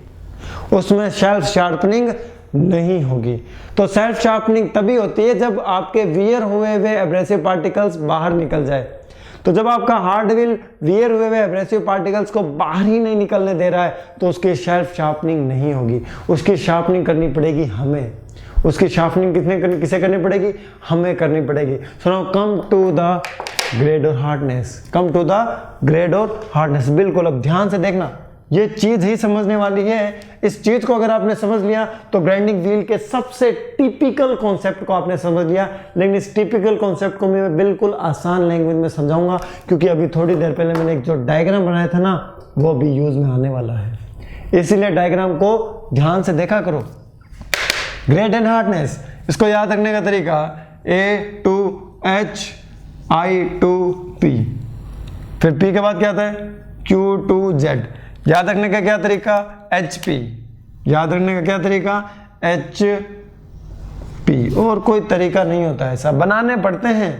उसमें शेल्फ शार्पनिंग नहीं होगी। तो सेल्फ शार्पनिंग तभी होती है जब आपके वियर हुए हुए एब्रेसिव पार्टिकल्स बाहर निकल जाए। तो जब आपका हार्ड व्हील वियर हुए हुए एब्रेसिव पार्टिकल्स को बाहर ही नहीं निकलने दे रहा है तो उसकी शेल्फ शार्पनिंग नहीं होगी। उसकी शार्पनिंग करनी पड़ेगी हमें। उसकी शार्पनिंग किसे करनी पड़ेगी? हमें करनी पड़ेगी। So now come to the grade और hardness. Come to the grade और हार्डनेस। बिल्कुल, अब ध्यान से देखना, ये चीज ही समझने वाली है। इस चीज को अगर आपने समझ लिया तो ग्राइंडिंग व्हील के सबसे टिपिकल कॉन्सेप्ट को आपने समझ लिया। लेकिन इस टिपिकल कॉन्सेप्ट को मैं बिल्कुल आसान लैंग्वेज में समझाऊंगा, क्योंकि अभी थोड़ी देर पहले मैंने एक जो डायग्राम बनाया था ना, वो भी यूज में आने वाला है। इसीलिए डायग्राम को ध्यान से देखा करो। ग्रेड एंड हार्डनेस, इसको याद रखने का तरीका A to H, I to P, फिर P के बाद क्या आता है? Q to Z। याद रखने का क्या तरीका? HP। याद रखने का क्या तरीका? HP। और कोई तरीका नहीं होता, ऐसा बनाने पड़ते हैं,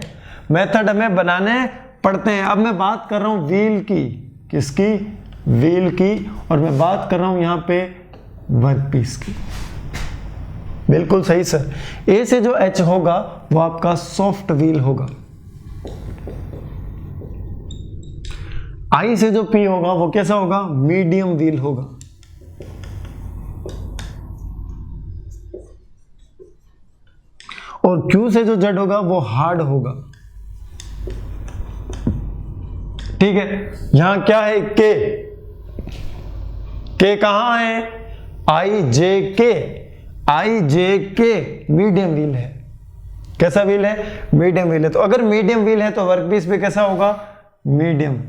मेथड हमें बनाने पड़ते हैं। अब मैं बात कर रहा हूं व्हील की। किसकी? व्हील की। और मैं बात कर रहा हूं यहां पे वर्कपीस की। बिल्कुल सही सर। ए से जो H होगा वो आपका सॉफ्ट व्हील होगा। I से जो P होगा वो कैसा होगा? मीडियम व्हील होगा। और Q से जो Z होगा वो हार्ड होगा। ठीक है, यहां क्या है? K कहां है? IJK। IJK मीडियम व्हील है। कैसा व्हील है? मीडियम व्हील है। तो अगर मीडियम व्हील है तो वर्कपीस भी कैसा होगा? Medium.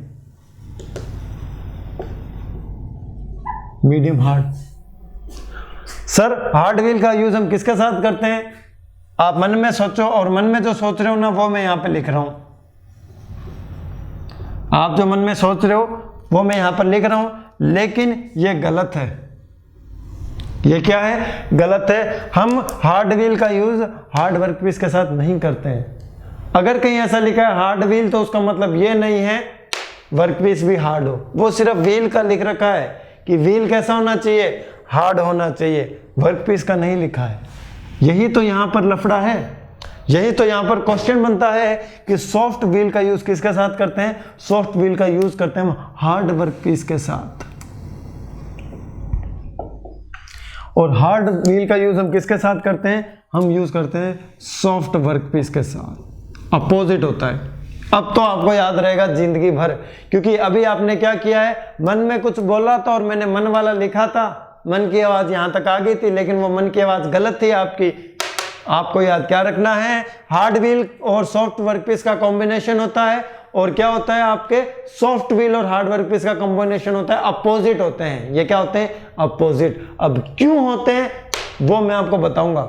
Medium hard. Sir hard wheel का यूज हम किसके साथ करते हैं? आप मन में सोचो, और मन में जो सोच रहे हो ना वो मैं यहां पे लिख रहा हूं। आप जो मन में सोच रहे हो वो मैं यहां पर लिख रहा हूं, लेकिन ये गलत है। ये क्या है? गलत है। हम हार्ड व्हील का यूज हार्ड वर्कपीस के साथ नहीं करते हैं। अगर कहीं ऐसा लिखा है हार्ड व्हील तो उसका मतलब ये नहीं है वर्कपीस भी हार्ड हो। वो सिर्फ व्हील का लिख रखा है कि व्हील कैसा होना चाहिए? हार्ड होना चाहिए। वर्कपीस का नहीं लिखा है। यही तो यहां पर लफड़ा है। यही तो यहां पर क्वेश्चन बनता है कि सॉफ्ट व्हील का यूज किसके साथ करते हैं? सॉफ्ट व्हील का यूज करते हैं हम हार्ड वर्कपीस के साथ। और हार्ड व्हील का यूज हम किसके साथ करते हैं? हम यूज करते हैं सॉफ्ट वर्कपीस के साथ। अपोजिट होता है। अब तो आपको याद रहेगा जिंदगी भर, क्योंकि अभी आपने क्या किया है? मन में कुछ बोला था और मैंने मन वाला लिखा था, मन की आवाज यहां तक आ गई थी, लेकिन वो मन की आवाज गलत थी आपकी। आपको याद क्या रखना है, हार्ड व्हील और सॉफ्ट वर्कपीस का कॉम्बिनेशन होता है, और क्या होता है आपके सॉफ्ट व्हील और हार्ड वर्कपीस का कॉम्बिनेशन होता है, अपोजिट होते हैं। ये क्या होते हैं, अपोजिट। अब क्यों होते हैं वो मैं आपको बताऊंगा,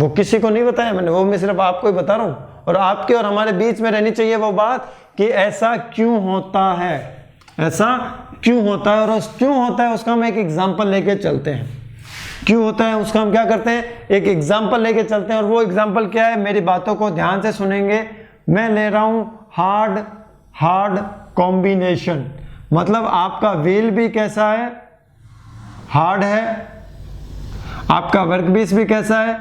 वो किसी को नहीं बताया मैंने, वो मैं सिर्फ आपको ही बता रहा हूं, और आपके और हमारे बीच में रहनी चाहिए वो बात कि ऐसा क्यों होता है, ऐसा क्यों होता है। और उस क्यों होता है उसका हम एक एग्जांपल लेके चलते हैं। क्यों होता है उसका हम क्या करते हैं, एक एग्जांपल लेके चलते हैं। और वो एग्जांपल क्या है, मेरी बातों को ध्यान से सुनेंगे। मैं ले रहा हूं हार्ड कॉम्बिनेशन, मतलब आपका व्हील भी कैसा है, हार्ड है, आपका वर्कपीस भी कैसा है,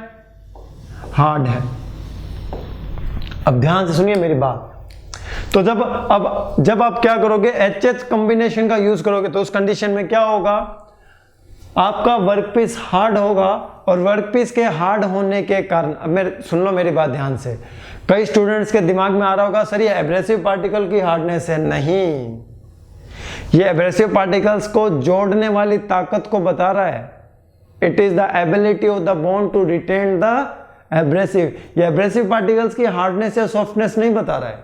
हार्ड है। अब ध्यान से सुनिए मेरी बात। तो जब आप क्या करोगे, HH कॉम्बिनेशन का यूज करोगे, तो उस कंडीशन में क्या होगा, आपका वर्कपीस हार्ड होगा, और वर्कपीस के हार्ड होने के कारण, अब मेरे सुन लो मेरी बात ध्यान से, कई स्टूडेंट्स के दिमाग में आ रहा होगा सर ये एब्रेसिव पार्टिकल की हार्डनेस है। नहीं, ये एब्रेसिव पार्टिकल्स को जोड़ने वाली ताकत को बता रहा है। It is the ability of the bond to retain the abrasive. ये एब्रेसिव पार्टिकल्स की हार्डनेस या सॉफ्टनेस नहीं बता रहा है,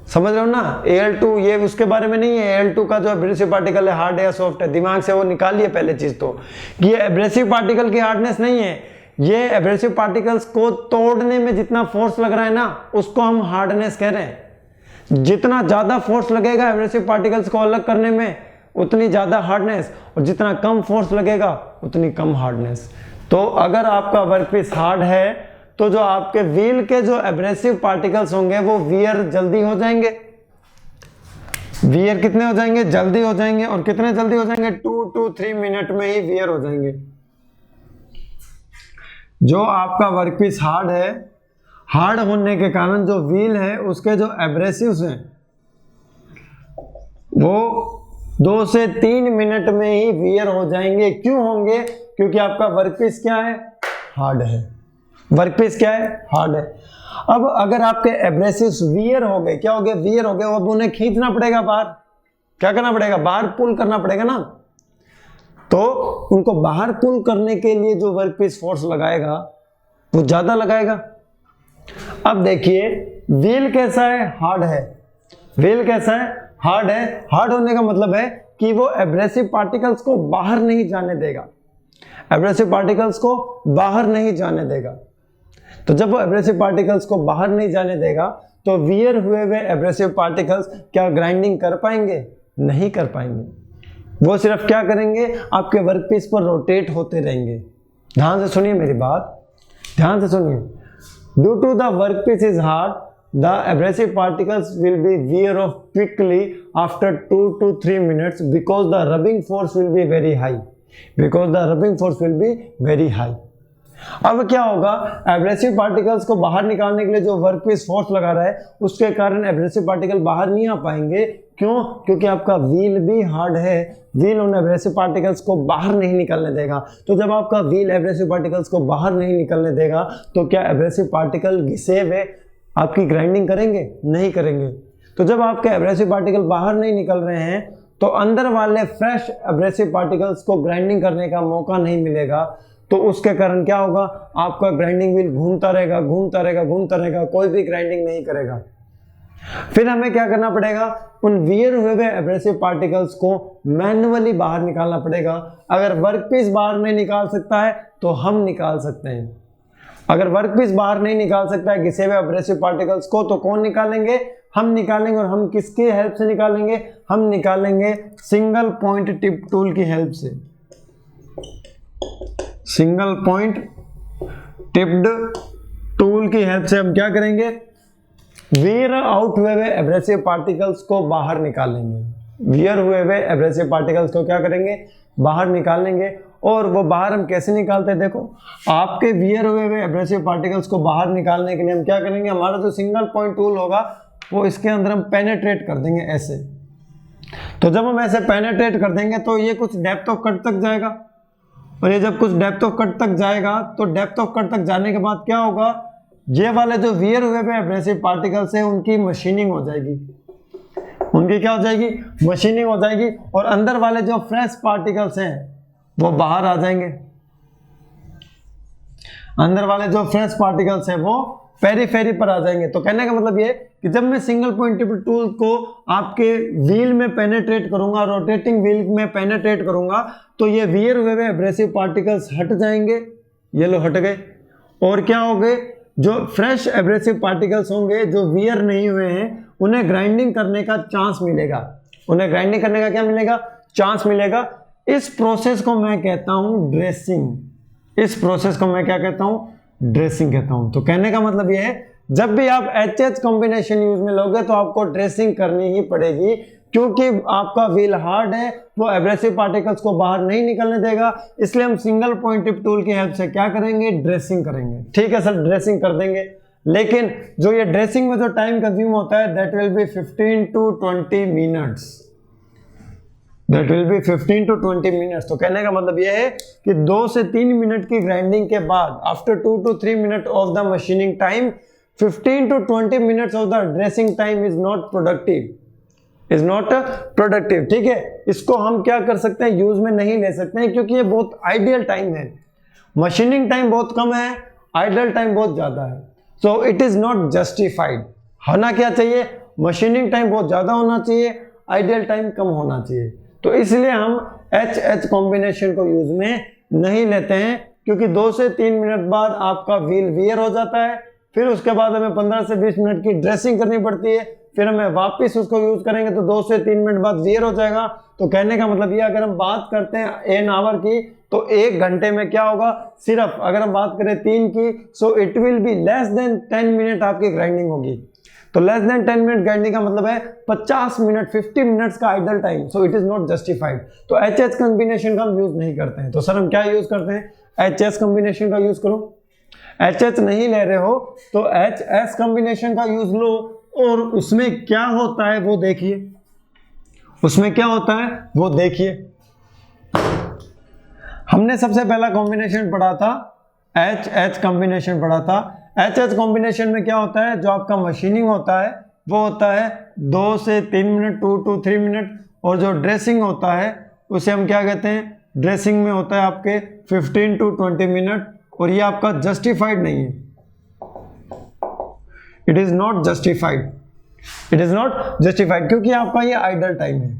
समझ रहे हो ना। Al2 ये उसके बारे में नहीं है, Al2 का जो एब्रेसिव पार्टिकल है हार्ड है या सॉफ्ट है, दिमाग से वो निकालिए पहले चीज तो, कि ये एब्रेसिव पार्टिकल की हार्डनेस नहीं है। ये एब्रेसिव पार्टिकल्स को तोड़ने में जितना फोर्स लग रहा है ना, उसको हम हार्डनेस कह रहे हैं। जितना ज्यादा फोर्स लगेगा एब्रेसिव पार्टिकल्स को अलग करने में, उतनी ज्यादा हार्डनेस, और जितना कम फोर्स लगेगा उतनी कम हार्डनेस। तो अगर आपका वर्कपीस हार्ड है तो जो आपके व्हील के जो एब्रेसिव पार्टिकल्स होंगे वो वियर जल्दी हो जाएंगे। वियर कितने हो जाएंगे, जल्दी हो जाएंगे। और कितने जल्दी हो जाएंगे, 2 to 3 मिनट में ही वियर हो जाएंगे। जो आपका वर्कपीस हार्ड है, हार्ड होने के कारण जो व्हील है उसके जो एब्रेसिव्स हैं वो 2 से 3 मिनट में ही वियर हो जाएंगे। क्यों होंगे, क्योंकि आपका वर्कपीस क्या है, हार्ड है। वर्कपीस क्या है, हार्ड है। अब अगर आपके एब्रेसिव्स वियर हो गए, क्या हो गए, वियर हो गए, अब उन्हें खींचना पड़ेगा बाहर। क्या करना पड़ेगा, बाहर पुल करना पड़ेगा ना। तो उनको बाहर पुल करने के लिए जो वर्कपीस फोर्स लगाएगा वो ज्यादा लगाएगा। अब देखिए व्हील कैसा है, हार्ड है। व्हील कैसा है, हार्ड है। हार्ड होने का मतलब है कि वो एब्रेसिव पार्टिकल्स को बाहर नहीं जाने देगा, एब्रेसिव पार्टिकल्स को बाहर नहीं जाने देगा। तो जब वो एब्रेसिव पार्टिकल्स को बाहर नहीं जाने देगा तो वियर हुए एब्रेसिव पार्टिकल्स क्या ग्राइंडिंग कर पाएंगे, नहीं कर पाएंगे। वो सिर्फ क्या करेंगे, आपके वर्कपीस पर रोटेट होते रहेंगे। ध्यान से सुनिए मेरी बात, ध्यान से सुनिए। Due to the workpiece is hard, the abrasive particles will be wear off quickly after 2 to 3 minutes because the rubbing force will be very high, because the rubbing force will be very high। अब क्या होगा, abrasive particles को बाहर निकालने के लिए जो workpiece force लगा रहा है उसके कारण एब्रेसिव पार्टिकल बाहर नहीं आ पाएंगे। क्यों, क्योंकि आपका व्हील भी हार्ड है। व्हील उन एब्रेसिव पार्टिकल्स को बाहर नहीं निकलने देगा। तो जब आपका व्हील एब्रेसिव पार्टिकल्स को बाहर नहीं निकलने देगा तो क्या एब्रेसिव पार्टिकल घिसे हुए आपकी ग्राइंडिंग करेंगे, नहीं करेंगे। तो जब आपके एब्रेसिव पार्टिकल बाहर नहीं निकल रहे हैं तो अंदर वाले फ्रेश एब्रेसिव पार्टिकल्स को ग्राइंडिंग करने का मौका नहीं मिलेगा। तो उसके कारण क्या होगा, आपका ग्राइंडिंग व्हील घूमता रहेगा, घूमता रहेगा, घूमता रहेगा, कोई भी ग्राइंडिंग नहीं करेगा। फिर हमें क्या करना पड़ेगा, उन वियर हुए एब्रेसिव पार्टिकल्स को मैन्युअली बाहर निकालना पड़ेगा। अगर वर्कपीस बाहर नहीं निकाल सकता है तो हम निकाल सकते हैं। अगर वर्कपीस बाहर नहीं निकाल सकता है घिसे हुए एब्रेसिव पार्टिकल्स को, तो कौन निकालेंगे, हम निकालेंगे। और हम किसकी हेल्प से निकालेंगे, हम निकालेंगे सिंगल पॉइंट टिप टूल की हेल्प से। सिंगल पॉइंट टिप्ड टूल की हेल्प से हम क्या करेंगे, वियर आउट हुए एब्रेसिव पार्टिकल्स को बाहर निकालेंगे। वियर हुए एब्रेसिव पार्टिकल्स को क्या करेंगे, बाहर निकालेंगे। और वो बाहर हम कैसे निकालते हैं, देखो आपके वियर हुए एब्रेसिव पार्टिकल्स को बाहर निकालने के लिए हम क्या करेंगे, हमारा जो सिंगल पॉइंट टूल होगा वो इसके अंदर हम पेनेट्रेट कर देंगे ऐसे। तो जब हम ऐसे पेनेट्रेट कर देंगे तो ये कुछ डेप्थ ऑफ कट तक जाएगा। और ये जब कुछ डेप्थ ऑफ कट तक जाएगा तो डेप्थ ऑफ कट तक जाने के बाद क्या होगा, ये वाले जो वियर हुए एब्रेसिव पार्टिकल्स हैं उनकी मशीनिंग हो जाएगी। उनकी क्या हो जाएगी, मशीनिंग हो जाएगी। और अंदर वाले जो फ्रेश पार्टिकल्स हैं वो बाहर आ जाएंगे, अंदर वाले जो फ्रेश पार्टिकल्स है वो पेरीफेरी पर आ जाएंगे। तो कहने का मतलब ये कि जब मैं सिंगल पॉइंट टिप टूल को आपके व्हील में पेनेट्रेट करूंगा, रोटेटिंग व्हील में पेनेट्रेट करूंगा, तो ये वियर हुए एब्रेसिव पार्टिकल्स हट जाएंगे, ये लो हट गए, और क्या हो गए, जो फ्रेश एब्रेसिव पार्टिकल्स होंगे जो वियर नहीं हुए हैं उन्हें ग्राइंडिंग करने का चांस मिलेगा, उन्हें ग्राइंडिंग करने का क्या मिलेगा, चांस मिलेगा। इस प्रोसेस को मैं कहता हूं ड्रेसिंग, इस प्रोसेस को मैं क्या कहता हूं, ड्रेसिंग कहता हूं। तो कहने का मतलब यह है जब भी आप HH कॉम्बिनेशन यूज में लोगे तो आपको ड्रेसिंग करनी ही पड़ेगी, क्योंकि आपका व्हील हार्ड है, वो एब्रेसिव पार्टिकल्स को बाहर नहीं निकलने देगा, इसलिए हम सिंगल पॉइंट टिप टूल की हेल्प से क्या करेंगे, ड्रेसिंग करेंगे। ठीक है सर, ड्रेसिंग कर देंगे, लेकिन जो ये ड्रेसिंग में जो टाइम कंज्यूम होता है that will be 15 to 20 minutes, that will be 15 to 20 minutes. तो कहने का मतलब यह है कि 2 से 3 मिनट की ग्राइंडिंग के बाद after 2 to 3 minute of the machining time 15 to 20 minutes of the dressing time is not productive, is not productive. ठीक है, इसको हम क्या कर सकते हैं, यूज में नहीं ले सकते हैं, क्योंकि ये बहुत आइडियल टाइम है, मशीनिंग टाइम बहुत कम है, आइडियल टाइम बहुत ज्यादा है, so it is not justified. होना क्या चाहिए, मशीनिंग टाइम बहुत ज्यादा होना चाहिए, आइडियल टाइम कम होना चाहिए। तो इसलिए हम HH कॉम्बिनेशन को यूज में नहीं लेते हैं, क्योंकि 2 से 3 मिनट बाद आपका व्हील वियर हो जाता है, फिर उसके बाद हमें 15 से 20 मिनट की ड्रेसिंग करनी पड़ती है, फिर हमें वापस उसको यूज करेंगे तो 2 से 3 मिनट बाद वियर हो जाएगा। तो कहने का मतलब ये, अगर हम बात करते हैं एन आवर की तो 1 घंटे में क्या होगा, सिर्फ अगर हम बात करें 3 की, so it will be less than 10 minute आपकी ग्राइंडिंग होगी। तो लेस देन 10 मिनट ग्राइंडिंग का मतलब है 50 मिनट 50 मिनट्स का idle time, so it is not justified. तो HH कॉम्बिनेशन का हम यूज नहीं करते हैं। तो सर हम क्या यूज करते हैं, HS कॉम्बिनेशन का यूज करो। HH नहीं ले रहे हो तो HS कॉम्बिनेशन का यूज लो, और उसमें क्या होता है वो देखिए, उसमें क्या होता है वो देखिए। हमने सबसे पहला कॉम्बिनेशन पढ़ा था HH कॉम्बिनेशन पढ़ा था। HH कॉम्बिनेशन में क्या होता है, जो आपका मशीनिंग होता है वो होता है 2 से 3 मिनट, 2 to 3 मिनट, और जो ड्रेसिंग होता है उसे हम क्या कहते हैं, ड्रेसिंग में होता है आपके 15 to 20 मिनट, और ये आपका जस्टिफाइड नहीं है, it is not justified, it is not justified, क्योंकि आपका ये आइडल टाइम है।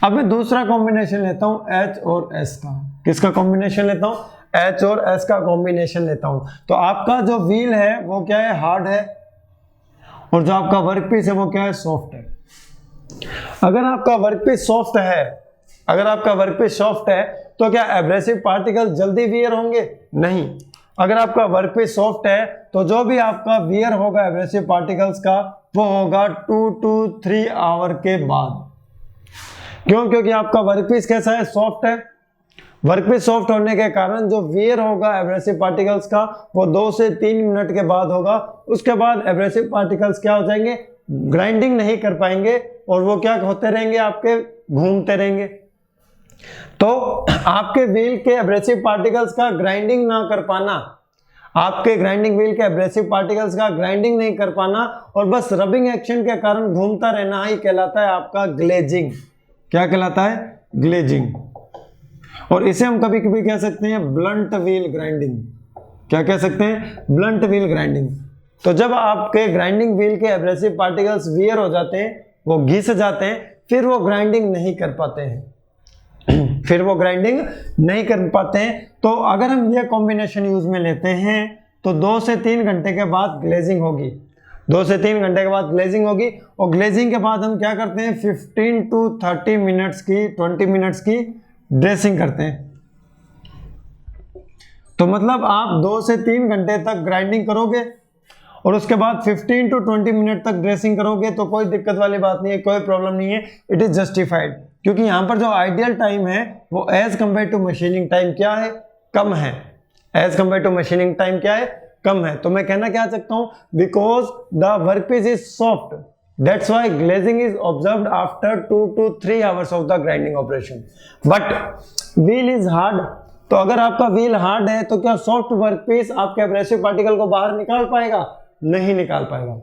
अब मैं दूसरा कॉम्बिनेशन लेता हूं H और S का। किसका कॉम्बिनेशन लेता हूं, H और S का कॉम्बिनेशन लेता हूं। तो आपका जो व्हील है वो क्या है, हार्ड है, और जो आपका वर्कपीस है वो क्या है, सॉफ्ट है। अगर आपका वर्कपीस सॉफ्ट है, अगर आपका वर्कपीस सॉफ्ट है तो क्या एब्रेसिव पार्टिकल जल्दी वियर होंगे, नहीं। अगर आपका वर्कपीस सॉफ्ट है तो जो भी आपका वियर होगा एब्रेसिव पार्टिकल्स का वो होगा 2 to 3 आवर के बाद। क्यों, क्योंकि आपका वर्कपीस कैसा है, सॉफ्ट है। वर्कपीस सॉफ्ट होने के कारण जो वियर होगा एब्रेसिव पार्टिकल्स का वो 2 से 3 मिनट के बाद होगा। उसके बाद एब्रेसिव पार्टिकल्स क्या हो जाएंगे, ग्राइंडिंग नहीं कर पाएंगे, और वो क्या होते रहेंगे, आपके घूमते रहेंगे। तो आपके व्हील के एब्रेसिव पार्टिकल्स का ग्राइंडिंग ना कर पाना, आपके ग्राइंडिंग व्हील के एब्रेसिव पार्टिकल्स का ग्राइंडिंग नहीं कर पाना और बस रबिंग एक्शन के कारण घूमता रहना ही कहलाता है आपका ग्लेजिंग। क्या कहलाता है, ग्लेजिंग। और इसे हम कभी कभी कह सकते हैं ब्लंट व्हील ग्राइंडिंग। क्या कह सकते हैं, ब्लंट व्हील ग्राइंडिंग। तो जब आपके ग्राइंडिंग व्हील के एब्रेसिव पार्टिकल्स वियर हो जाते हैं, वो घिस जाते हैं, फिर वो ग्राइंडिंग नहीं कर पाते हैं फिर वो ग्राइंडिंग नहीं कर पाते हैं। तो अगर हम ये कॉम्बिनेशन यूज में लेते हैं तो 2 से 3 घंटे के बाद ग्लेजिंग होगी, 2 से 3 घंटे के बाद ग्लेजिंग होगी। और ग्लेजिंग के बाद हम क्या करते हैं, 15 to 30 मिनट्स की, 20 मिनट्स की ड्रेसिंग करते हैं। तो मतलब आप 2 से 3 घंटे तक ग्राइंडिंग करोगे और उसके बाद 15 to 20 मिनट तक ड्रेसिंग करोगे, तो कोई दिक्कत वाली बात नहीं है, कोई प्रॉब्लम नहीं है, इट इज जस्टिफाइड। क्योंकि यहाँ पर जो आइडियल टाइम है वो as compare to machining time क्या है, कम है। As compare to machining time क्या है, कम है। तो मैं कहना क्या सकता हूँ, because the workpiece is soft, that's why glazing is observed after 2 to 3 hours of the grinding operation. But wheel is hard, तो अगर आपका व्हील हार्ड है तो क्या सॉफ्ट वर्कपीस आपके एब्रेसिव पार्टिकल को बाहर निकाल पाएगा, नहीं निकाल पाएगा।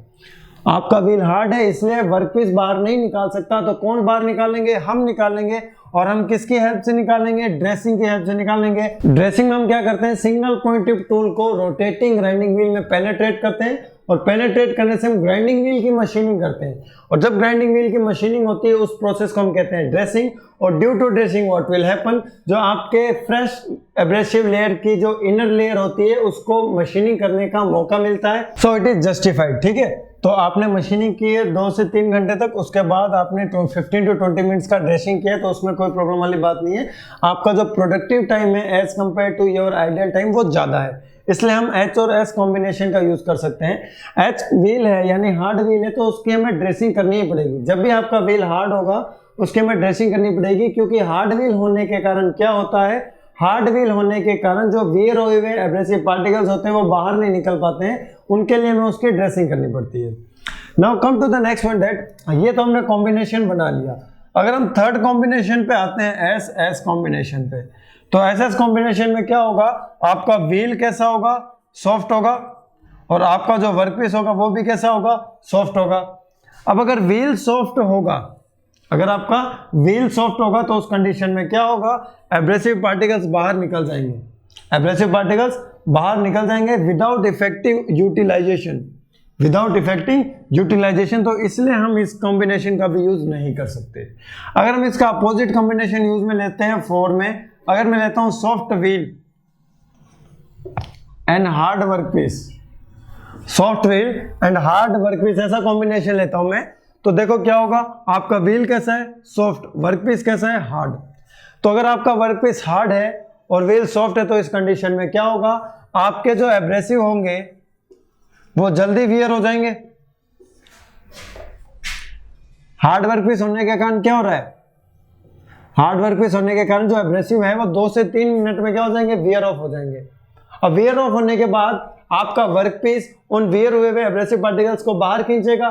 आपका व्हील हार्ड है इसलिए वर्कपीस बाहर नहीं निकाल सकता, तो कौन बाहर निकालेंगे, हम निकालेंगे। और हम किसकी हेल्प से निकालेंगे, ड्रेसिंग की हेल्प से निकालेंगे। ड्रेसिंग में हम क्या करते हैं, सिंगल पॉइंट टिप टूल को रोटेटिंग ग्राइंडिंग व्हील में पेनेट्रेट करते हैं और पेनेट्रेट करने से हम ग्राइंडिंग व्हील की मशीनिंग करते हैं और जब ग्राइंडिंग व्हील की मशीनिंग होती है उस प्रोसेस को हम कहते हैं ड्रेसिंग। और due to dressing what will happen, जो आपके फ्रेश एब्रेसिव लेयर की जो इनर लेयर होती है उसको मशीनिंग करने का मौका मिलता है। So it is justified. ठीक है, तो आपने मशीनिंग की है 2 से 3 घंटे तक, उसके बाद आपने 15 to 20 मिनट्स का ड्रेसिंग किया तो उसमें कोई प्रॉब्लम वाली बात नहीं है। आपका जो प्रोडक्टिव टाइम है as compare to your ideal time वो ज़्यादा है, इसलिए हम H और S कॉम्बिनेशन का यूज कर सकते हैं। H व्हील है यानी हार्ड व्हील है तो उसकी हमें ड्रेसिंग करनी ही पड़ेगी। जब भी आपका व्हील हार्ड होगा उसकी हमें ड्रेसिंग करनी पड़ेगी, क्योंकि हार्ड व्हील होने के कारण क्या होता है, हार्ड व्हील होने के कारण जो वियर हुए हुए एब्रेसिव पार्टिकल्स होते हैं वो बाहर नहीं निकल पाते हैं, उनके लिए हमें उसकी ड्रेसिंग करनी पड़ती है। Now come to the next one that, ये तो हमने कॉम्बिनेशन बना लिया। अगर हम थर्ड कॉम्बिनेशन पे आते हैं एस एस कॉम्बिनेशन पे, तो एस एस कॉम्बिनेशन में क्या होगा, आपका व्हील कैसा होगा, सॉफ्ट होगा और आपका जो वर्कपीस होगा वो भी कैसा होगा, सॉफ्ट होगा। अब अगर व्हील सॉफ्ट होगा, अगर आपका व्हील सॉफ्ट होगा तो उस कंडीशन में क्या होगा, एब्रेसिव पार्टिकल्स बाहर निकल जाएंगे, एब्रेसिव पार्टिकल्स बाहर निकल जाएंगे without effective utilization, without effective utilization. तो इसलिए हम इस कॉम्बिनेशन का भी यूज नहीं कर सकते। अगर हम इसका अपोजिट कॉम्बिनेशन यूज में लेते हैं 4 में, अगर मैं लेता हूं soft wheel and hard workpiece, soft wheel and hard workpiece ऐसा कॉम्बिनेशन लेता हूं मैं, तो देखो क्या होगा, आपका व्हील कैसा है, सॉफ्ट, वर्कपीस कैसा है, हार्ड। तो अगर आपका वर्कपीस हार्ड है और व्हील सॉफ्ट है तो इस कंडीशन में क्या होगा, आपके जो एब्रेसिव होंगे वो जल्दी वियर हो जाएंगे। हार्ड वर्कपीस होने के कारण क्या हो रहा है, हार्ड वर्कपीस होने के कारण जो एब्रेसिव है वो 2 से 3 मिनट में क्या हो जाएंगे, वियर ऑफ हो जाएंगे। अब वियर ऑफ होने के बाद आपका वर्कपीस उन वियर हुए हुए एब्रेसिव पार्टिकल्स को बाहर खींचेगा।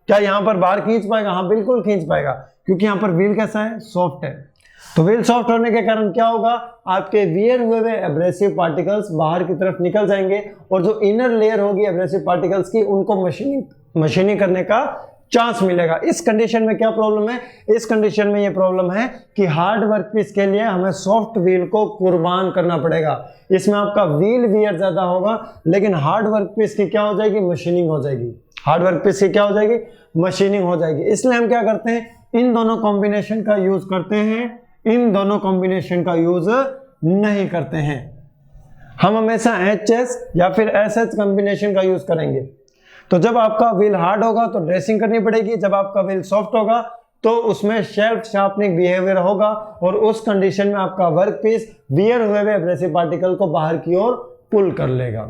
क्या यहां पर बाहर खींच पाएगा, हाँ बिल्कुल खींच पाएगा, क्योंकि यहां पर व्हील कैसा है, सॉफ्ट है। तो व्हील सॉफ्ट होने के कारण क्या होगा, आपके वियर हुए हुए एब्रेसिव पार्टिकल्स बाहर की तरफ निकल जाएंगे और जो इनर लेयर होगी एब्रेसिव पार्टिकल्स की उनको मशीनिंग करने का चांस मिलेगा। इस कंडीशन में क्या प्रॉब्लम है, इस कंडीशन में ये प्रॉब्लम है कि हार्ड वर्कपीस के लिए हमें सॉफ्ट व्हील को कुर्बान करना पड़ेगा। इसमें आपका व्हील वियर ज्यादा होगा लेकिन हार्ड वर्कपीस की क्या हो जाएगी, मशीनिंग हो जाएगी, हार्ड वर्कपीस की क्या हो जाएगी, मशीनिंग हो जाएगी। इसलिए हम क्या करते हैं, इन दोनों कॉम्बिनेशन का यूज करते हैं, इन दोनों कॉम्बिनेशन का यूज नहीं करते हैं। हम हमेशा HS या फिर SS कॉम्बिनेशन का यूज करेंगे। तो जब आपका व्हील हार्ड होगा तो ड्रेसिंग करनी पड़ेगी, जब आपका व्हील सॉफ्ट होगा तो उसमें शेल्फ शार्पनिंग बिहेवियर होगा और उस कंडीशन में आपका वर्कपीस वियर हुए हुए एब्रेसिव पार्टिकल को बाहर की ओर पुल कर लेगा।